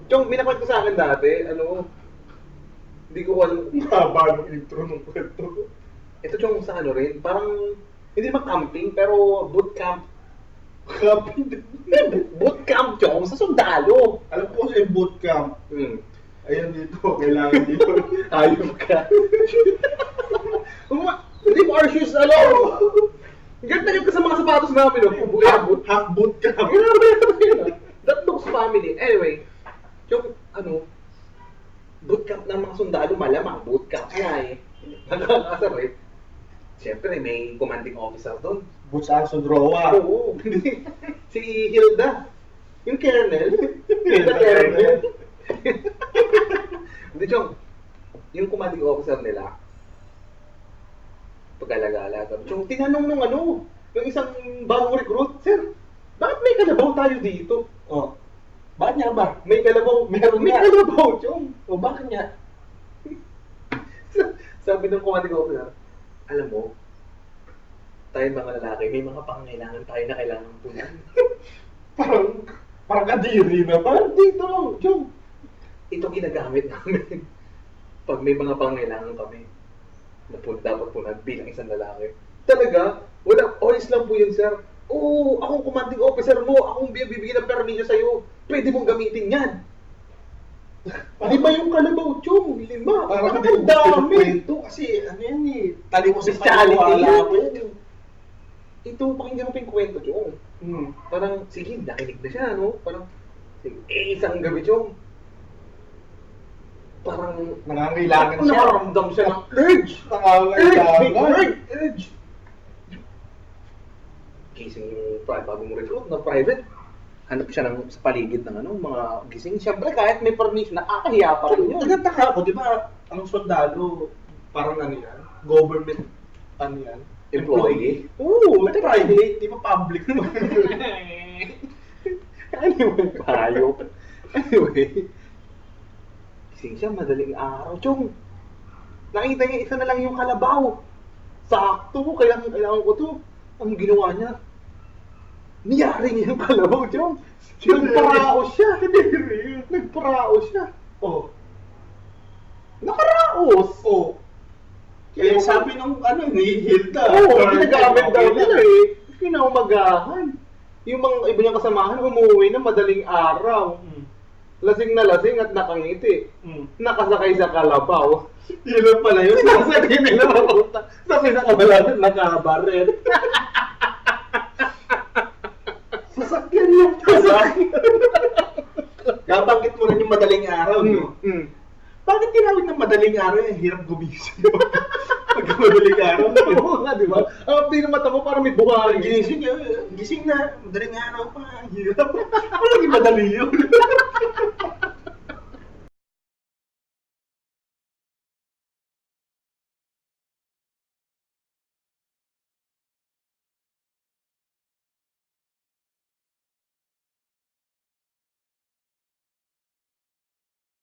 Chong, minakwento sa akin dati, ano, hindi ko alam. Haba ng intro ng kwento. Ito Chong sa ano rin, parang, hindi naman camping, pero bootcamp. Camping. Bootcamp Chong, sa sundalo. Alam ko kasi yung bootcamp. Hmm. Ayan dito, kailangan dito. Ayun ka. Hindi mo our shoes alone. Ganda ka sa mga sapatos namin, no? Half bootcamp. That looks family. Anyway, yung ano, bootcamp ng mga sundalo, malamang bootcamp nga eh. Nakakasar eh. Siyempre, may commanding officer doon. Boots sa Drowa. Oo. Si Hilda. Yung colonel. Hilda colonel. Hindi, Chong. Yung commanding officer nila, pag-alaga-alaga. Chong, tinanong nung ano, yung isang bagong recruit, Sir, bakit may kalabaw tayo dito? Oh. Bakit nga ba? May kalabaw. Meron May nga. kalabaw, Chong. O bakit nga? Sabi ng commanding officer, alam mo, tayo mga lalaki, may mga pangangailangan tayo na kailangan punan. Parang kadiri naman. Dito lang, Chong. Ito ginagamit namin. Pag may mga pangangailangan kami, dapat punan bilang isang lalaki. Talaga? Wala, honest lang po yun, sir. Oo, akong commanding officer mo, akong bibigyan ng permisyo sa'yo. Pwede mong gamitin yan. 5 yung kalabaw, Chong. 5. Parang Ang dami. kwento kasi ano yan eh. Tali mo sa Bestiality paniwala yan. ko yan. Ito, pakinggan mo pa yung kwento, Chong. Hmm. Parang, sige, nakinig na siya, no? Parang, sige, isang gabi, Chong. Parang, Nangangailangan siya. nakaramdam siya ng urge. Nangangailangan. Urge. Gising yung bagong recruit na private. Hanap siya sa paligid ng mga gising. Siyempre, kahit may permission, nakakahiya pa rin yun. Nagtataka ako, di ba, ang sundalo, parang ano yan, government, ano yan, Employee? Oo, private, di ba public naman. Anyway, payo. Anyway, gising siya, madaling araw. Chong, nakita niya, isa na lang yung kalabaw. Sakto, kailangan ko to. Ang ginawa niya, niyari niya yung kalabaw, Chong. Nagparaos siya. Nagparaos siya. Oh, Nakaraos. oh. Kaya sabi nung ano, ni Hilda. Oo, ginagamit daw nila eh. Kinaumagahan. Yung mga iba niyang kasamahan, umuwi na madaling araw. Lasing na lasing at nakangiti. Nakasakay sa kalabaw. Yun lang pala yun. Sinasabi nila mapunta. Sabi sa kabala, nakabaret. Sasakyan yung Nabanggit mo rin yung madaling araw, no? Bakit tinawag ng madaling araw yung hirap gumising? Pagka madaling araw, Oo nga, di ba? Ang pinamata mo parang may buhangin. gising na, madaling araw pa, hirap. Ano naging madali yun?